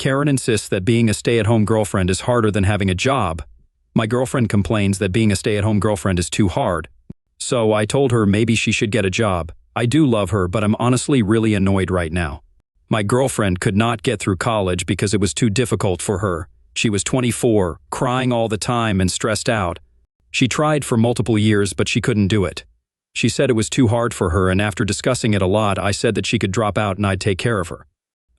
Karen insists that being a stay-at-home girlfriend is harder than having a job. My girlfriend complains that being a stay-at-home girlfriend is too hard. So I told her maybe she should get a job. I do love her, but I'm honestly really annoyed right now. My girlfriend could not get through college because it was too difficult for her. She was 24, crying all the time and stressed out. She tried for multiple years, but she couldn't do it. She said it was too hard for her, and after discussing it a lot, I said that she could drop out and I'd take care of her.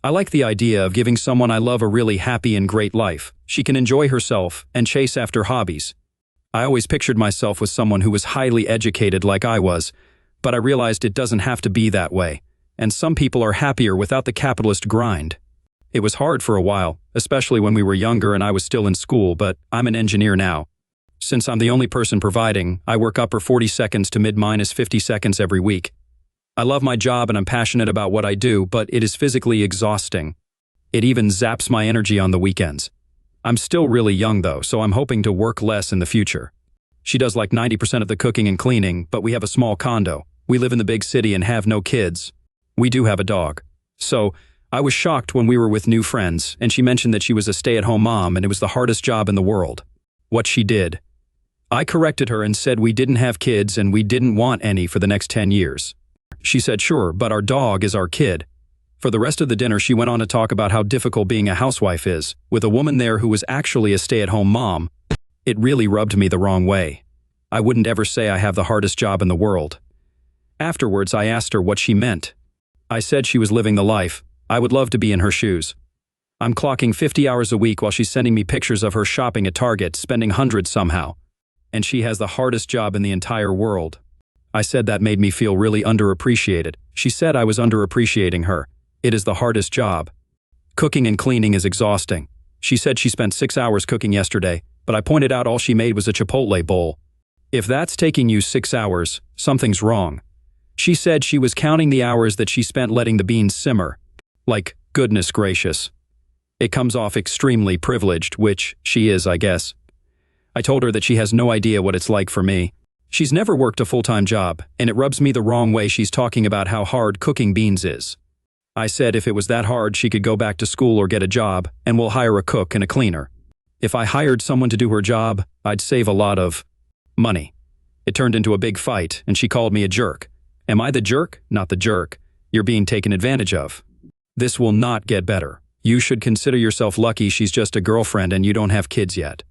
I like the idea of giving someone I love a really happy and great life. She can enjoy herself and chase after hobbies. I always pictured myself with someone who was highly educated like I was, but I realized it doesn't have to be that way, and some people are happier without the capitalist grind. It was hard for a while, especially when we were younger and I was still in school, but I'm an engineer now. Since I'm the only person providing, I work upper 40 seconds to mid-minus 50 seconds every week. I love my job and I'm passionate about what I do, but it is physically exhausting. It even zaps my energy on the weekends. I'm still really young though, so I'm hoping to work less in the future. She does like 90% of the cooking and cleaning, but we have a small condo. We live in the big city and have no kids. We do have a dog. So, I was shocked when we were with new friends, and she mentioned that she was a stay-at-home mom and it was the hardest job in the world. What she did. I corrected her and said we didn't have kids and we didn't want any for the next 10 years. She said sure, but our dog is our kid. For the rest of the dinner, she went on to talk about how difficult being a housewife is, with a woman there who was actually a stay-at-home mom. It really rubbed me the wrong way. I wouldn't ever say I have the hardest job in the world. Afterwards, I asked her what she meant. I said she was living the life. I would love to be in her shoes. I'm clocking 50 hours a week while she's sending me pictures of her shopping at Target, spending hundreds somehow. And she has the hardest job in the entire world. I said that made me feel really underappreciated. She said I was underappreciating her. It is the hardest job. Cooking and cleaning is exhausting. She said she spent 6 hours cooking yesterday, but I pointed out all she made was a Chipotle bowl. If that's taking you 6 hours, something's wrong. She said she was counting the hours that she spent letting the beans simmer. Like, goodness gracious. It comes off extremely privileged, which she is, I guess. I told her that she has no idea what it's like for me. She's never worked a full-time job, and it rubs me the wrong way she's talking about how hard cooking beans is. I said if it was that hard, she could go back to school or get a job, and we'll hire a cook and a cleaner. If I hired someone to do her job, I'd save a lot of money. It turned into a big fight, and she called me a jerk. Am I the jerk? Not the jerk. You're being taken advantage of. This will not get better. You should consider yourself lucky she's just a girlfriend and you don't have kids yet.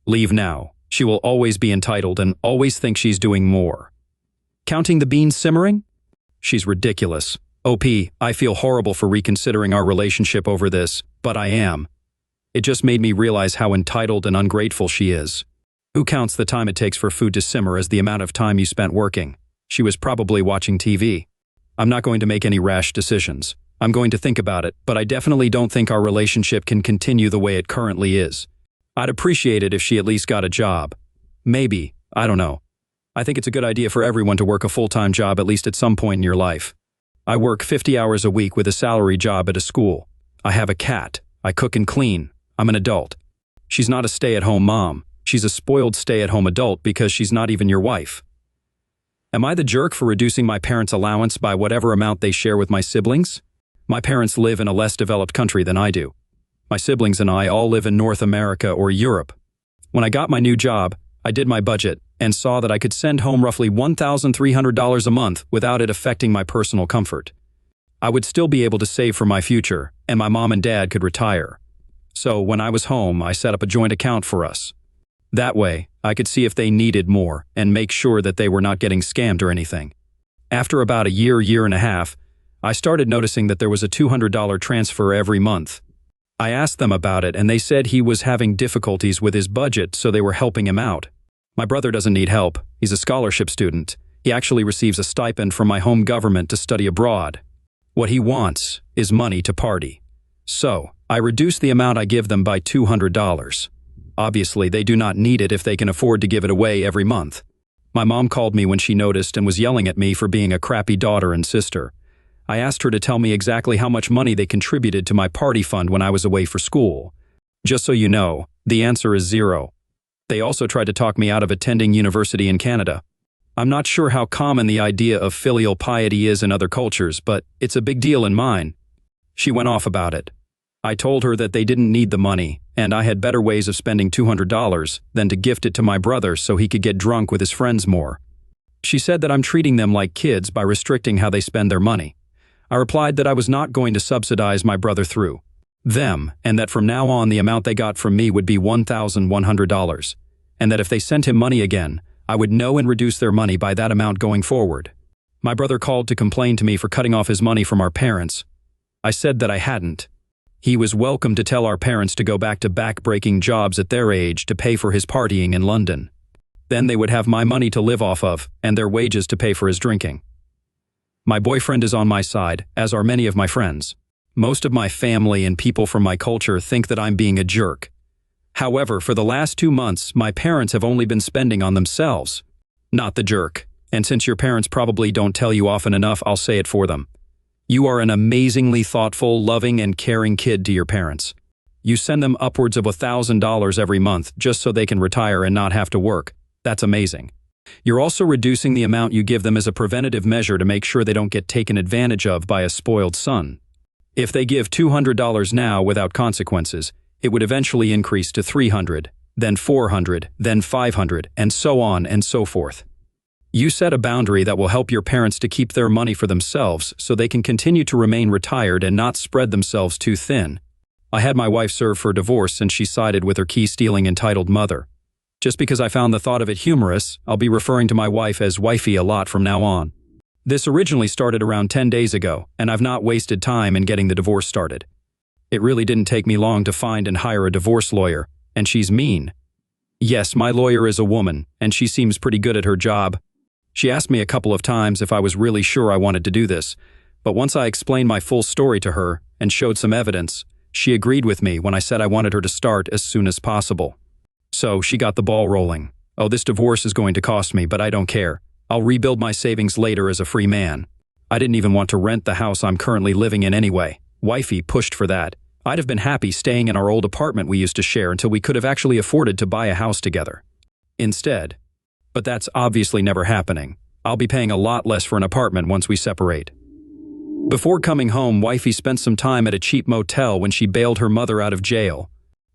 Leave now. She will always be entitled and always think she's doing more. Counting the beans simmering? She's ridiculous. OP, I feel horrible for reconsidering our relationship over this, but I am. It just made me realize how entitled and ungrateful she is. Who counts the time it takes for food to simmer as the amount of time you spent working? She was probably watching TV. I'm not going to make any rash decisions. I'm going to think about it, but I definitely don't think our relationship can continue the way it currently is. I'd appreciate it if she at least got a job. Maybe, I don't know. I think it's a good idea for everyone to work a full-time job at least at some point in your life. I work 50 hours a week with a salary job at a school. I have a cat. I cook and clean. I'm an adult. She's not a stay-at-home mom. She's a spoiled stay-at-home adult because she's not even your wife. Am I the jerk for reducing my parents' allowance by whatever amount they share with my siblings? My parents live in a less developed country than I do. My siblings and I all live in North America or Europe. When I got my new job, I did my budget and saw that I could send home roughly $1,300 a month without it affecting my personal comfort. I would still be able to save for my future, and my mom and dad could retire. So when I was home, I set up a joint account for us. That way, I could see if they needed more and make sure that they were not getting scammed or anything. After about a year and a half, I started noticing that there was a $200 transfer every month. I asked them about it and they said he was having difficulties with his budget, so they were helping him out. My brother doesn't need help. He's a scholarship student. He actually receives a stipend from my home government to study abroad. What he wants is money to party. So, I reduced the amount I give them by $200. Obviously, they do not need it if they can afford to give it away every month. My mom called me when she noticed and was yelling at me for being a crappy daughter and sister. I asked her to tell me exactly how much money they contributed to my party fund when I was away for school. Just so you know, the answer is zero. They also tried to talk me out of attending university in Canada. I'm not sure how common the idea of filial piety is in other cultures, but it's a big deal in mine. She went off about it. I told her that they didn't need the money, and I had better ways of spending $200 than to gift it to my brother so he could get drunk with his friends more. She said that I'm treating them like kids by restricting how they spend their money. I replied that I was not going to subsidize my brother through them, and that from now on the amount they got from me would be $1,100, and that if they sent him money again, I would know and reduce their money by that amount going forward. My brother called to complain to me for cutting off his money from our parents. I said that I hadn't. He was welcome to tell our parents to go back to back-breaking jobs at their age to pay for his partying in London. Then they would have my money to live off of, and their wages to pay for his drinking. My boyfriend is on my side, as are many of my friends. Most of my family and people from my culture think that I'm being a jerk. However, for the last 2 months, my parents have only been spending on themselves, not the jerk. And since your parents probably don't tell you often enough, I'll say it for them. You are an amazingly thoughtful, loving, and caring kid to your parents. You send them upwards of $1,000 every month just so they can retire and not have to work. That's amazing. You're also reducing the amount you give them as a preventative measure to make sure they don't get taken advantage of by a spoiled son. If they give $200 now without consequences, it would eventually increase to $300, then $400, then $500, and so on and so forth. You set a boundary that will help your parents to keep their money for themselves so they can continue to remain retired and not spread themselves too thin. I had my wife serve for divorce since she sided with her key-stealing entitled mother. Just because I found the thought of it humorous, I'll be referring to my wife as wifey a lot from now on. This originally started around 10 days ago, and I've not wasted time in getting the divorce started. It really didn't take me long to find and hire a divorce lawyer, and she's mean. Yes, my lawyer is a woman, and she seems pretty good at her job. She asked me a couple of times if I was really sure I wanted to do this, but once I explained my full story to her and showed some evidence, she agreed with me when I said I wanted her to start as soon as possible. So she got the ball rolling. Oh, this divorce is going to cost me, but I don't care. I'll rebuild my savings later as a free man. I didn't even want to rent the house I'm currently living in anyway. Wifey pushed for that. I'd have been happy staying in our old apartment we used to share until we could have actually afforded to buy a house together. Instead, but that's obviously never happening. I'll be paying a lot less for an apartment once we separate. Before coming home, wifey spent some time at a cheap motel when she bailed her mother out of jail.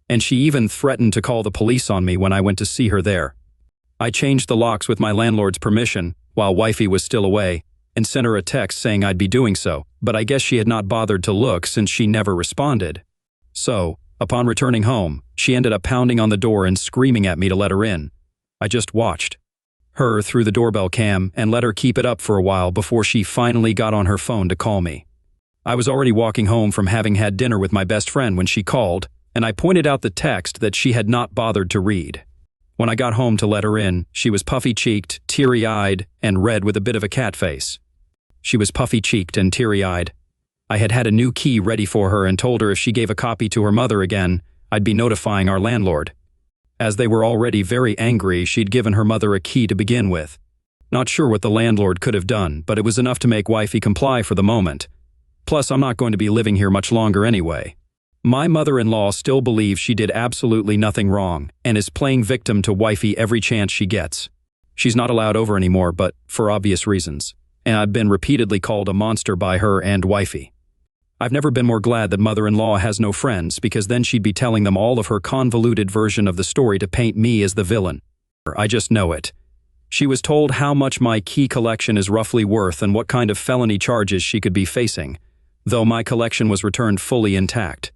And she even threatened to call the police on me when I went to see her there. I changed the locks with my landlord's permission while wifey was still away and sent her a text saying I'd be doing so, but I guess she had not bothered to look since she never responded. So, upon returning home, she ended up pounding on the door and screaming at me to let her in. I just watched her through the doorbell cam and let her keep it up for a while before she finally got on her phone to call me. I was already walking home from having had dinner with my best friend when she called, and I pointed out the text that she had not bothered to read. When I got home to let her in, she was puffy-cheeked, teary-eyed, and red with a bit of a cat face. She was puffy-cheeked and teary-eyed. I had had a new key ready for her and told her if she gave a copy to her mother again, I'd be notifying our landlord. As they were already very angry, she'd given her mother a key to begin with. Not sure what the landlord could have done, but it was enough to make wifey comply for the moment. Plus, I'm not going to be living here much longer anyway. My mother-in-law still believes she did absolutely nothing wrong and is playing victim to wifey every chance she gets. She's not allowed over anymore, but for obvious reasons, and I've been repeatedly called a monster by her and wifey. I've never been more glad that mother-in-law has no friends, because then she'd be telling them all of her convoluted version of the story to paint me as the villain. I just know it. She was told how much my key collection is roughly worth and what kind of felony charges she could be facing, though my collection was returned fully intact.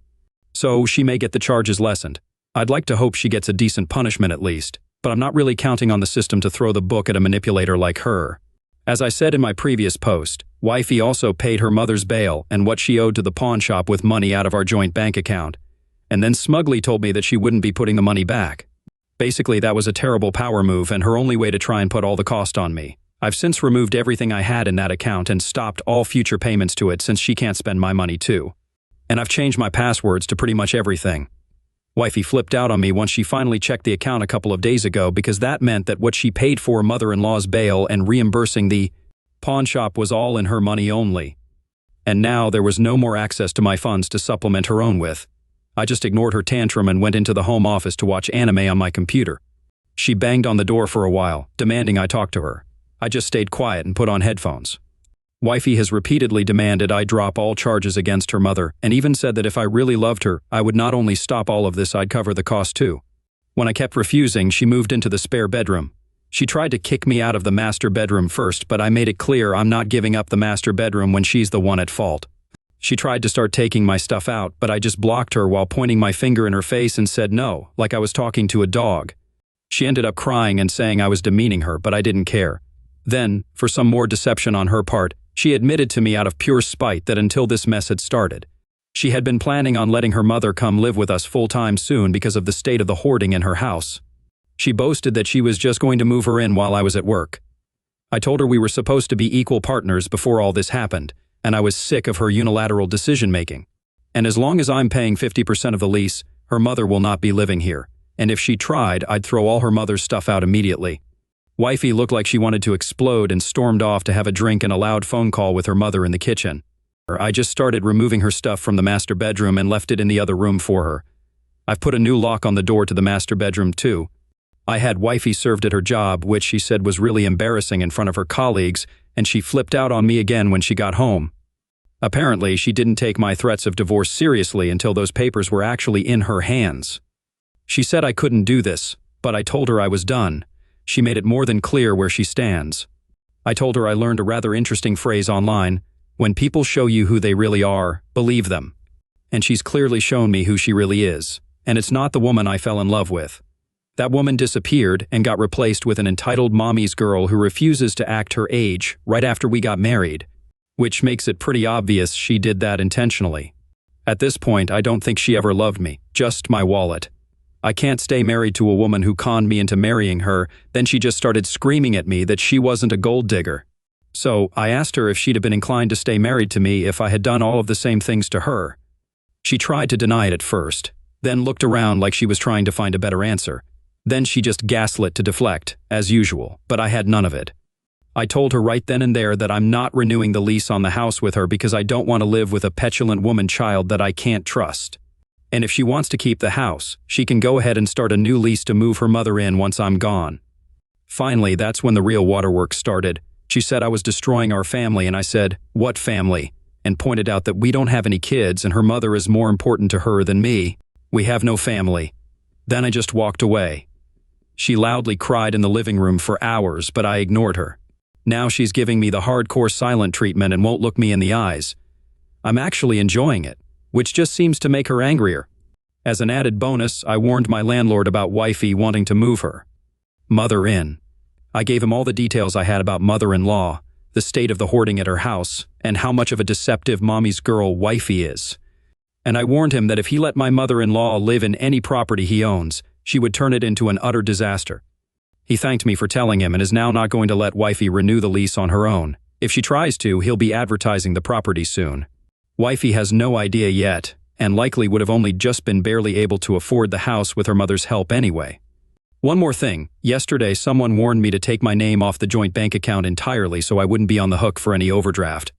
So she may get the charges lessened. I'd like to hope she gets a decent punishment at least, but I'm not really counting on the system to throw the book at a manipulator like her. As I said in my previous post, wifey also paid her mother's bail and what she owed to the pawn shop with money out of our joint bank account, and then smugly told me that she wouldn't be putting the money back. Basically, that was a terrible power move and her only way to try and put all the cost on me. I've since removed everything I had in that account and stopped all future payments to it since she can't spend my money too. And I've changed my passwords to pretty much everything. Wifey flipped out on me once she finally checked the account a couple of days ago, because that meant that what she paid for mother-in-law's bail and reimbursing the pawn shop was all in her money only. And now there was no more access to my funds to supplement her own with. I just ignored her tantrum and went into the home office to watch anime on my computer. She banged on the door for a while, demanding I talk to her. I just stayed quiet and put on headphones. Wifey has repeatedly demanded I drop all charges against her mother and even said that if I really loved her, I would not only stop all of this, I'd cover the cost too. When I kept refusing, she moved into the spare bedroom. She tried to kick me out of the master bedroom first, but I made it clear I'm not giving up the master bedroom when she's the one at fault. She tried to start taking my stuff out, but I just blocked her while pointing my finger in her face and said no, like I was talking to a dog. She ended up crying and saying I was demeaning her, but I didn't care. Then, for some more deception on her part, she admitted to me out of pure spite that until this mess had started, she had been planning on letting her mother come live with us full-time soon because of the state of the hoarding in her house. She boasted that she was just going to move her in while I was at work. I told her we were supposed to be equal partners before all this happened, and I was sick of her unilateral decision-making. And as long as I'm paying 50% of the lease, her mother will not be living here, and if she tried, I'd throw all her mother's stuff out immediately. Wifey looked like she wanted to explode and stormed off to have a drink and a loud phone call with her mother in the kitchen. I just started removing her stuff from the master bedroom and left it in the other room for her. I've put a new lock on the door to the master bedroom too. I had Wifey served at her job, which she said was really embarrassing in front of her colleagues, and she flipped out on me again when she got home. Apparently, she didn't take my threats of divorce seriously until those papers were actually in her hands. She said I couldn't do this, but I told her I was done. She made it more than clear where she stands. I told her I learned a rather interesting phrase online: when people show you who they really are, believe them. And she's clearly shown me who she really is, and it's not the woman I fell in love with. That woman disappeared and got replaced with an entitled mommy's girl who refuses to act her age right after we got married, which makes it pretty obvious she did that intentionally. At this point, I don't think she ever loved me, just my wallet. I can't stay married to a woman who conned me into marrying her, then she just started screaming at me that she wasn't a gold digger. So I asked her if she'd have been inclined to stay married to me if I had done all of the same things to her. She tried to deny it at first, then looked around like she was trying to find a better answer. Then she just gaslit to deflect, as usual, but I had none of it. I told her right then and there that I'm not renewing the lease on the house with her because I don't want to live with a petulant woman child that I can't trust. And if she wants to keep the house, she can go ahead and start a new lease to move her mother in once I'm gone. Finally, that's when the real waterworks started. She said I was destroying our family, and I said, "What family?" and pointed out that we don't have any kids and her mother is more important to her than me. We have no family. Then I just walked away. She loudly cried in the living room for hours, but I ignored her. Now she's giving me the hardcore silent treatment and won't look me in the eyes. I'm actually enjoying it, which just seems to make her angrier. As an added bonus, I warned my landlord about Wifey wanting to move her mother in. I gave him all the details I had about mother-in-law, the state of the hoarding at her house, and how much of a deceptive mommy's girl Wifey is. And I warned him that if he let my mother-in-law live in any property he owns, she would turn it into an utter disaster. He thanked me for telling him and is now not going to let Wifey renew the lease on her own. If she tries to, he'll be advertising the property soon. Wifey has no idea yet, and likely would have only just been barely able to afford the house with her mother's help anyway. One more thing, yesterday someone warned me to take my name off the joint bank account entirely so I wouldn't be on the hook for any overdraft.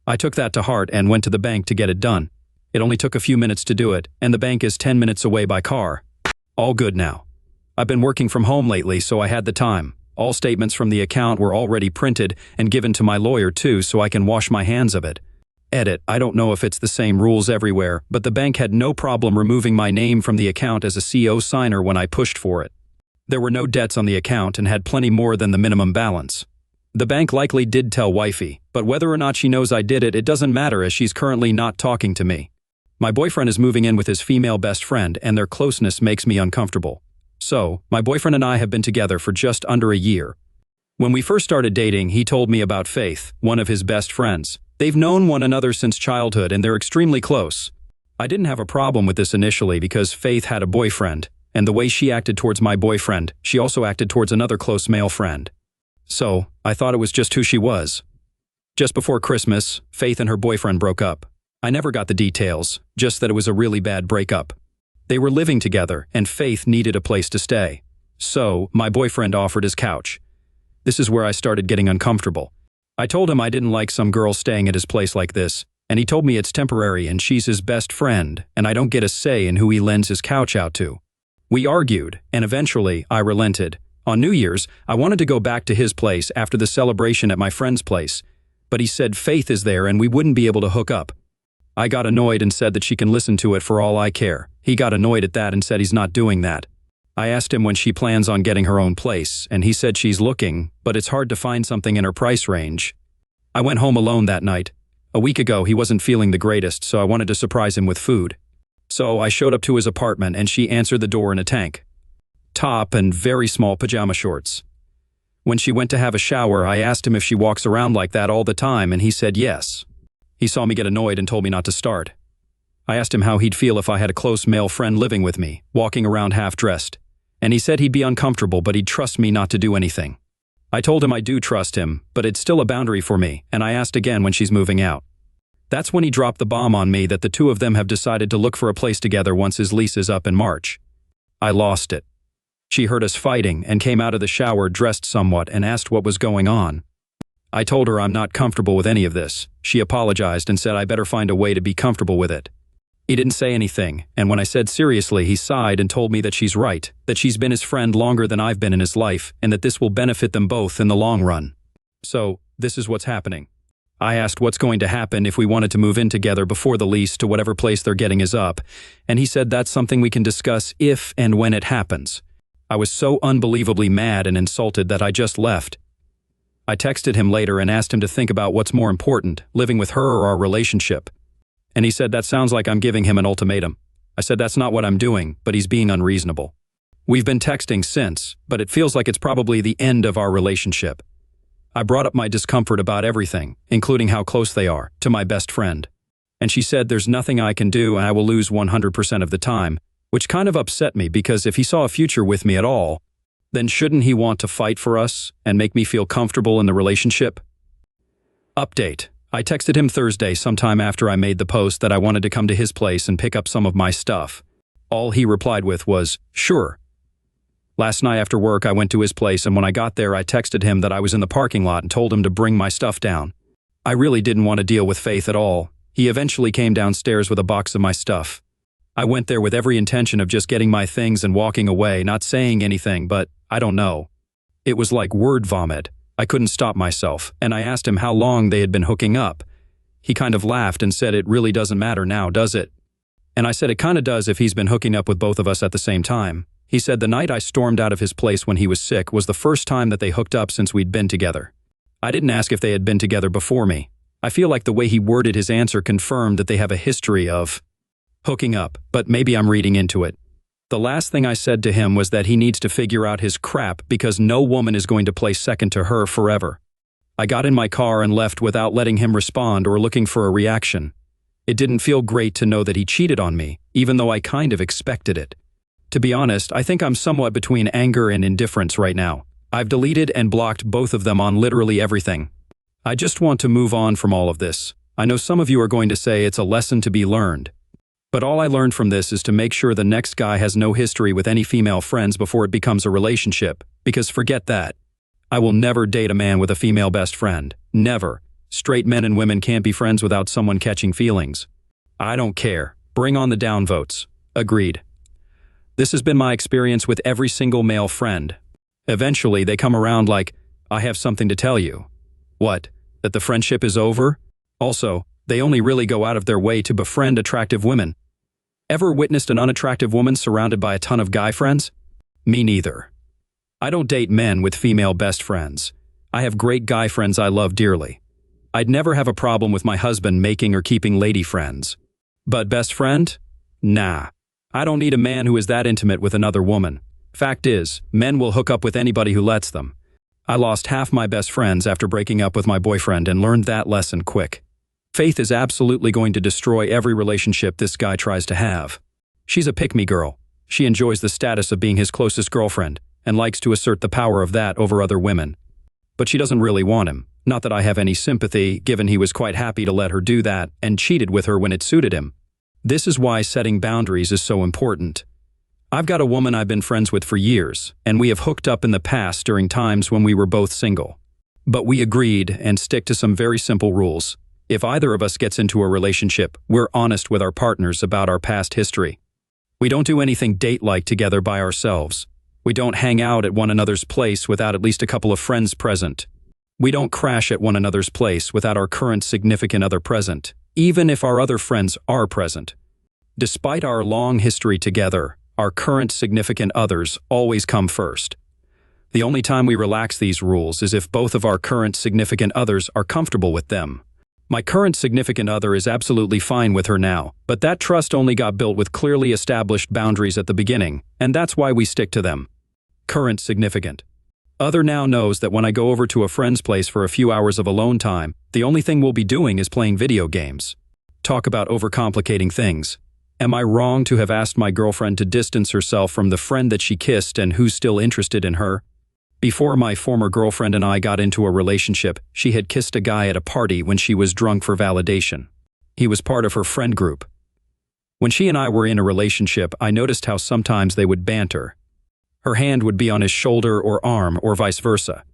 I took that to heart and went to the bank to get it done. It only took a few minutes to do it, and the bank is 10 minutes away by car. All good now. I've been working from home lately, so I had the time. All statements from the account were already printed and given to my lawyer too, so I can wash my hands of it. Edit, I don't know if it's the same rules everywhere, but the bank had no problem removing my name from the account as a CO signer when I pushed for it. There were no debts on the account and had plenty more than the minimum balance. The bank likely did tell Wifey, but whether or not she knows I did it, it doesn't matter as she's currently not talking to me. My boyfriend is moving in with his female best friend, and their closeness makes me uncomfortable. So, my boyfriend and I have been together for just under a year. When we first started dating, he told me about Faith, one of his best friends. They've known one another since childhood and they're extremely close. I didn't have a problem with this initially because Faith had a boyfriend, and the way she acted towards my boyfriend, she also acted towards another close male friend. So, I thought it was just who she was. Just before Christmas, Faith and her boyfriend broke up. I never got the details, just that it was a really bad breakup. They were living together, and Faith needed a place to stay. So, my boyfriend offered his couch. This is where I started getting uncomfortable. I told him I didn't like some girl staying at his place like this, and he told me it's temporary and she's his best friend, and I don't get a say in who he lends his couch out to. We argued, and eventually, I relented. On New Year's, I wanted to go back to his place after the celebration at my friend's place, but he said Faith is there and we wouldn't be able to hook up. I got annoyed and said that she can listen to it for all I care. He got annoyed at that and said he's not doing that. I asked him when she plans on getting her own place, and he said she's looking, but it's hard to find something in her price range. I went home alone that night. A week ago, he wasn't feeling the greatest, so I wanted to surprise him with food. So I showed up to his apartment and she answered the door in a tank top and very small pajama shorts. When she went to have a shower, I asked him if she walks around like that all the time, and he said yes. He saw me get annoyed and told me not to start. I asked him how he'd feel if I had a close male friend living with me, walking around half-dressed, and he said he'd be uncomfortable but he'd trust me not to do anything. I told him I do trust him, but it's still a boundary for me, and I asked again when she's moving out. That's when he dropped the bomb on me that the two of them have decided to look for a place together once his lease is up in March. I lost it. She heard us fighting and came out of the shower dressed somewhat and asked what was going on. I told her I'm not comfortable with any of this. She apologized and said I better find a way to be comfortable with it. He didn't say anything, and when I said seriously, he sighed and told me that she's right, that she's been his friend longer than I've been in his life, and that this will benefit them both in the long run. So, this is what's happening. I asked what's going to happen if we wanted to move in together before the lease to whatever place they're getting is up, and he said that's something we can discuss if and when it happens. I was so unbelievably mad and insulted that I just left. I texted him later and asked him to think about what's more important, living with her or our relationship. And he said that sounds like I'm giving him an ultimatum. I said that's not what I'm doing, but he's being unreasonable. We've been texting since, but it feels like it's probably the end of our relationship. I brought up my discomfort about everything, including how close they are, to my best friend. And she said there's nothing I can do and I will lose 100% of the time, which kind of upset me because if he saw a future with me at all, then shouldn't he want to fight for us and make me feel comfortable in the relationship? Update. I texted him Thursday sometime after I made the post that I wanted to come to his place and pick up some of my stuff. All he replied with was, sure. Last night after work, I went to his place, and when I got there, I texted him that I was in the parking lot and told him to bring my stuff down. I really didn't want to deal with Faith at all. He eventually came downstairs with a box of my stuff. I went there with every intention of just getting my things and walking away, not saying anything, but I don't know. It was like word vomit. I couldn't stop myself, and I asked him how long they had been hooking up. He kind of laughed and said it really doesn't matter now, does it? And I said it kind of does if he's been hooking up with both of us at the same time. He said the night I stormed out of his place when he was sick was the first time that they hooked up since we'd been together. I didn't ask if they had been together before me. I feel like the way he worded his answer confirmed that they have a history of hooking up, but maybe I'm reading into it. The last thing I said to him was that he needs to figure out his crap because no woman is going to play second to her forever. I got in my car and left without letting him respond or looking for a reaction. It didn't feel great to know that he cheated on me, even though I kind of expected it. To be honest, I think I'm somewhat between anger and indifference right now. I've deleted and blocked both of them on literally everything. I just want to move on from all of this. I know some of you are going to say it's a lesson to be learned. But all I learned from this is to make sure the next guy has no history with any female friends before it becomes a relationship, because forget that. I will never date a man with a female best friend. Never. Straight men and women can't be friends without someone catching feelings. I don't care. Bring on the downvotes. Agreed. This has been my experience with every single male friend. Eventually, they come around like, I have something to tell you. What? That the friendship is over? Also, they only really go out of their way to befriend attractive women. Ever witnessed an unattractive woman surrounded by a ton of guy friends? Me neither. I don't date men with female best friends. I have great guy friends I love dearly. I'd never have a problem with my husband making or keeping lady friends. But best friend? Nah. I don't need a man who is that intimate with another woman. Fact is, men will hook up with anybody who lets them. I lost half my best friends after breaking up with my boyfriend and learned that lesson quick. Faith is absolutely going to destroy every relationship this guy tries to have. She's a pick-me girl. She enjoys the status of being his closest girlfriend and likes to assert the power of that over other women. But she doesn't really want him. Not that I have any sympathy, given he was quite happy to let her do that and cheated with her when it suited him. This is why setting boundaries is so important. I've got a woman I've been friends with for years, and we have hooked up in the past during times when we were both single. But we agreed and stick to some very simple rules. If either of us gets into a relationship, we're honest with our partners about our past history. We don't do anything date-like together by ourselves. We don't hang out at one another's place without at least a couple of friends present. We don't crash at one another's place without our current significant other present, even if our other friends are present. Despite our long history together, our current significant others always come first. The only time we relax these rules is if both of our current significant others are comfortable with them. My current significant other is absolutely fine with her now, but that trust only got built with clearly established boundaries at the beginning, and that's why we stick to them. Current significant other now knows that when I go over to a friend's place for a few hours of alone time, the only thing we'll be doing is playing video games. Talk about overcomplicating things. Am I wrong to have asked my girlfriend to distance herself from the friend that she kissed and who's still interested in her? Before my former girlfriend and I got into a relationship, she had kissed a guy at a party when she was drunk for validation. He was part of her friend group. When she and I were in a relationship, I noticed how sometimes they would banter. Her hand would be on his shoulder or arm or vice versa.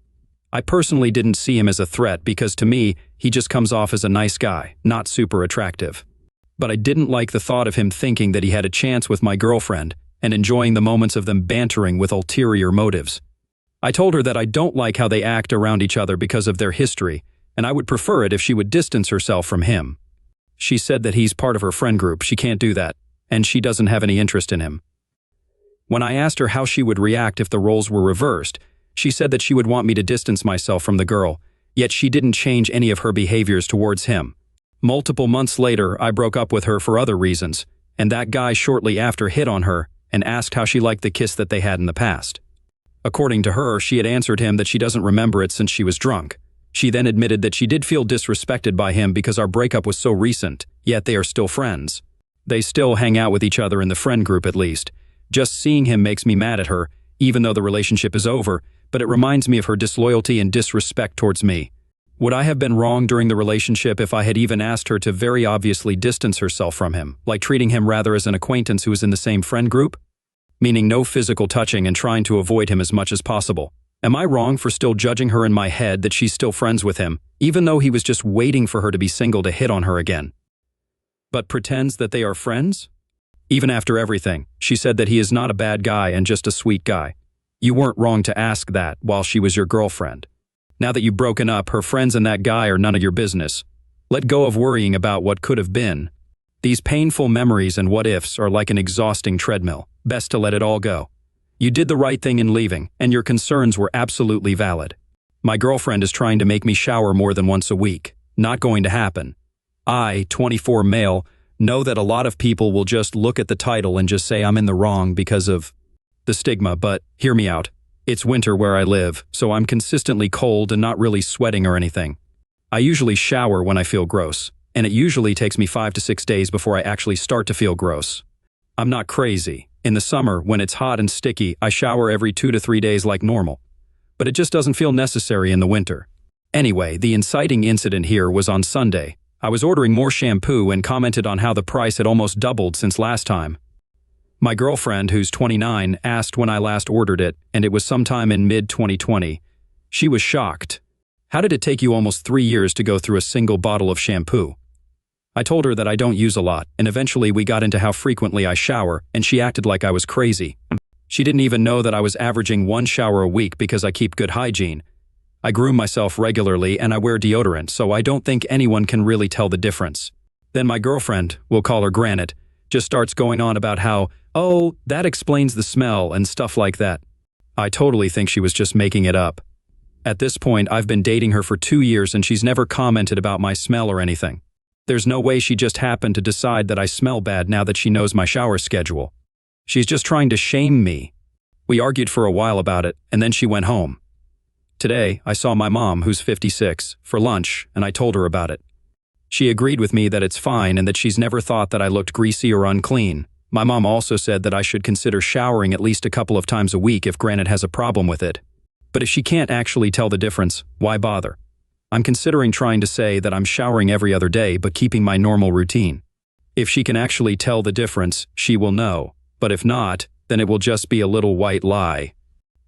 I personally didn't see him as a threat because to me, he just comes off as a nice guy, not super attractive. But I didn't like the thought of him thinking that he had a chance with my girlfriend and enjoying the moments of them bantering with ulterior motives. I told her that I don't like how they act around each other because of their history, and I would prefer it if she would distance herself from him. She said that he's part of her friend group, she can't do that, and she doesn't have any interest in him. When I asked her how she would react if the roles were reversed, she said that she would want me to distance myself from the girl, yet she didn't change any of her behaviors towards him. Multiple months later, I broke up with her for other reasons, and that guy shortly after hit on her and asked how she liked the kiss that they had in the past. According to her, she had answered him that she doesn't remember it since she was drunk. She then admitted that she did feel disrespected by him because our breakup was so recent, yet they are still friends. They still hang out with each other in the friend group at least. Just seeing him makes me mad at her, even though the relationship is over, but it reminds me of her disloyalty and disrespect towards me. Would I have been wrong during the relationship if I had even asked her to very obviously distance herself from him, like treating him rather as an acquaintance who is in the same friend group? Meaning no physical touching and trying to avoid him as much as possible. Am I wrong for still judging her in my head that she's still friends with him, even though he was just waiting for her to be single to hit on her again? But pretends that they are friends? Even after everything, she said that he is not a bad guy and just a sweet guy. You weren't wrong to ask that while she was your girlfriend. Now that you've broken up, her friends and that guy are none of your business. Let go of worrying about what could have been. These painful memories and what-ifs are like an exhausting treadmill. Best to let it all go. You did the right thing in leaving, and your concerns were absolutely valid. My girlfriend is trying to make me shower more than once a week. Not going to happen. I, 24 male, know that a lot of people will just look at the title and just say I'm in the wrong because of the stigma, but hear me out. It's winter where I live, so I'm consistently cold and not really sweating or anything. I usually shower when I feel gross, and it usually takes me 5 to 6 days before I actually start to feel gross. I'm not crazy. In the summer, when it's hot and sticky, I shower every 2 to 3 days like normal. But it just doesn't feel necessary in the winter. Anyway, the inciting incident here was on Sunday. I was ordering more shampoo and commented on how the price had almost doubled since last time. My girlfriend, who's 29, asked when I last ordered it, and it was sometime in mid-2020. She was shocked. How did it take you almost 3 years to go through a single bottle of shampoo? I told her that I don't use a lot, and eventually we got into how frequently I shower, and she acted like I was crazy. She didn't even know that I was averaging 1 shower a week because I keep good hygiene. I groom myself regularly and I wear deodorant, so I don't think anyone can really tell the difference. Then my girlfriend, we'll call her Granite, just starts going on about how, oh, that explains the smell and stuff like that. I totally think she was just making it up. At this point, I've been dating her for 2 years and she's never commented about my smell or anything. There's no way she just happened to decide that I smell bad now that she knows my shower schedule. She's just trying to shame me. We argued for a while about it, and then she went home. Today, I saw my mom, who's 56, for lunch, and I told her about it. She agreed with me that it's fine and that she's never thought that I looked greasy or unclean. My mom also said that I should consider showering at least a couple of times a week if Granite has a problem with it. But if she can't actually tell the difference, why bother? I'm considering trying to say that I'm showering every other day but keeping my normal routine. If she can actually tell the difference, she will know. But if not, then it will just be a little white lie.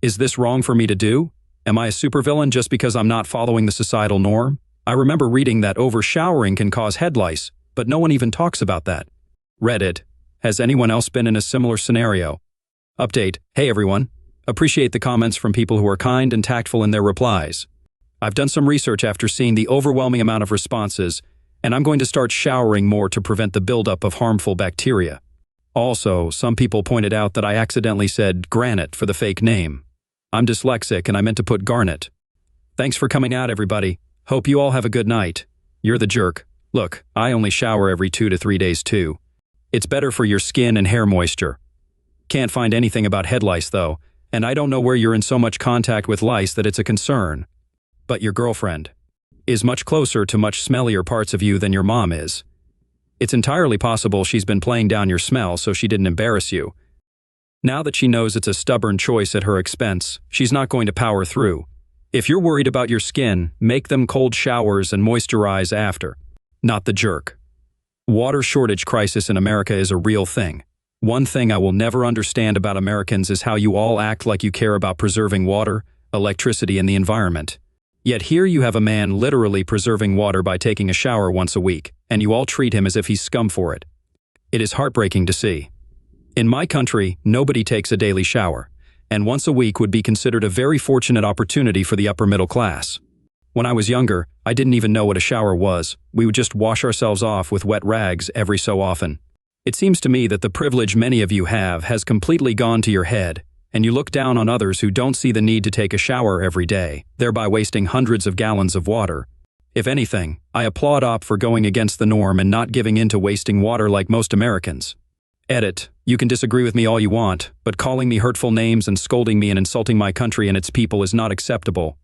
Is this wrong for me to do? Am I a supervillain just because I'm not following the societal norm? I remember reading that over-showering can cause head lice, but no one even talks about that. Reddit. Has anyone else been in a similar scenario? Update. Hey everyone. Appreciate the comments from people who are kind and tactful in their replies. I've done some research after seeing the overwhelming amount of responses, and I'm going to start showering more to prevent the buildup of harmful bacteria. Also, some people pointed out that I accidentally said granite for the fake name. I'm dyslexic and I meant to put garnet. Thanks for coming out, everybody. Hope you all have a good night. You're the jerk. Look, I only shower every 2 to 3 days too. It's better for your skin and hair moisture. Can't find anything about head lice though, and I don't know where you're in so much contact with lice that it's a concern. But your girlfriend is much closer to much smellier parts of you than your mom is. It's entirely possible she's been playing down your smell so she didn't embarrass you. Now that she knows it's a stubborn choice at her expense, she's not going to power through. If you're worried about your skin, make them cold showers and moisturize after. Not the jerk. Water shortage crisis in America is a real thing. One thing I will never understand about Americans is how you all act like you care about preserving water, electricity, and the environment. Yet here you have a man literally preserving water by taking a shower once a week, and you all treat him as if he's scum for it. It is heartbreaking to see. In my country, nobody takes a daily shower, and once a week would be considered a very fortunate opportunity for the upper middle class. When I was younger, I didn't even know what a shower was. We would just wash ourselves off with wet rags every so often. It seems to me that the privilege many of you have has completely gone to your head, and you look down on others who don't see the need to take a shower every day, thereby wasting hundreds of gallons of water. If anything, I applaud OP for going against the norm and not giving in to wasting water like most Americans. Edit. You can disagree with me all you want, but calling me hurtful names and scolding me and insulting my country and its people is not acceptable.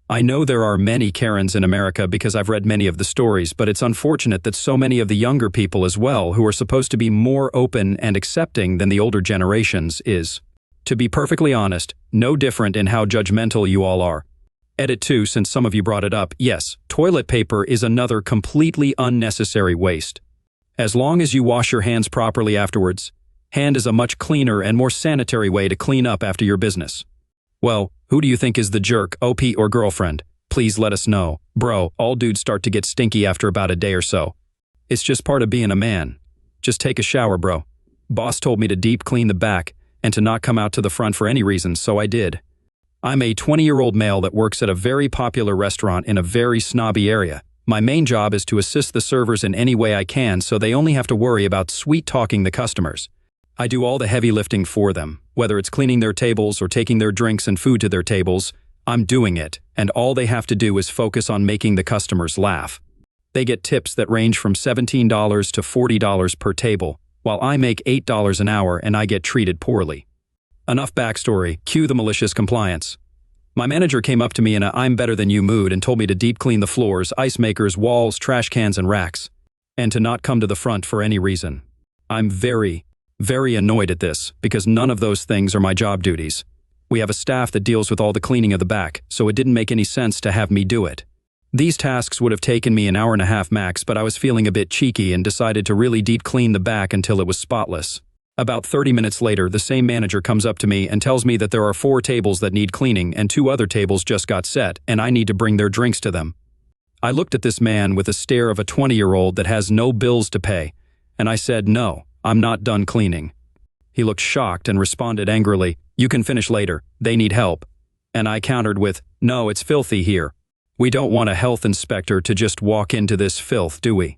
I know there are many Karens in America because I've read many of the stories, but it's unfortunate that so many of the younger people as well, who are supposed to be more open and accepting than the older generations, is, to be perfectly honest, no different in how judgmental you all are. Edit 2, since some of you brought it up, yes, toilet paper is another completely unnecessary waste. As long as you wash your hands properly afterwards, hand is a much cleaner and more sanitary way to clean up after your business. Well, who do you think is the jerk, OP or girlfriend? Please let us know. Bro, all dudes start to get stinky after about a day or so. It's just part of being a man. Just take a shower, bro. Boss told me to deep clean the back and to not come out to the front for any reason, so I did. I'm a 20-year-old male that works at a very popular restaurant in a very snobby area. My main job is to assist the servers in any way I can so they only have to worry about sweet-talking the customers. I do all the heavy lifting for them. Whether it's cleaning their tables or taking their drinks and food to their tables, I'm doing it, and all they have to do is focus on making the customers laugh. They get tips that range from $17 to $40 per table, while I make $8 an hour and I get treated poorly. Enough backstory, cue the malicious compliance. My manager came up to me in a I'm better than you mood and told me to deep clean the floors, ice makers, walls, trash cans, and racks, and to not come to the front for any reason. I'm very annoyed at this, because none of those things are my job duties. We have a staff that deals with all the cleaning of the back, so it didn't make any sense to have me do it. These tasks would have taken me an hour and a half max, but I was feeling a bit cheeky and decided to really deep clean the back until it was spotless. About 30 minutes later, the same manager comes up to me and tells me that there are 4 tables that need cleaning and 2 other tables just got set, and I need to bring their drinks to them. I looked at this man with a stare of a 20-year-old that has no bills to pay, and I said, "No, I'm not done cleaning." He looked shocked and responded angrily, "You can finish later, they need help." And I countered with, "No, it's filthy here. We don't want a health inspector to just walk into this filth, do we?"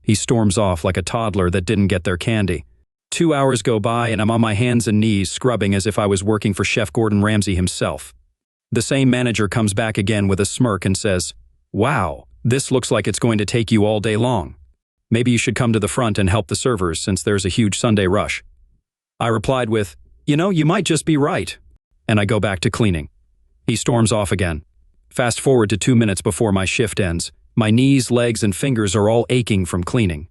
He storms off like a toddler that didn't get their candy. 2 hours go by and I'm on my hands and knees scrubbing as if I was working for Chef Gordon Ramsay himself. The same manager comes back again with a smirk and says, "Wow, this looks like it's going to take you all day long. Maybe you should come to the front and help the servers since there's a huge Sunday rush." I replied with, "You might just be right." And I go back to cleaning. He storms off again. Fast forward to 2 minutes before my shift ends. My knees, legs, and fingers are all aching from cleaning.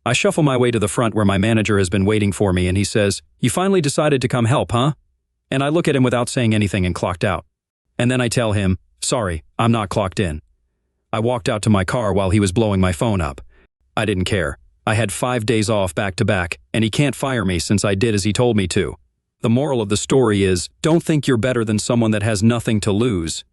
I shuffle my way to the front where my manager has been waiting for me and he says, "You finally decided to come help, huh?" And I look at him without saying anything and clocked out. And then I tell him, "Sorry, I'm not clocked in." I walked out to my car while he was blowing my phone up. I didn't care. I had 5 days off back to back, and he can't fire me since I did as he told me to. The moral of the story is, don't think you're better than someone that has nothing to lose.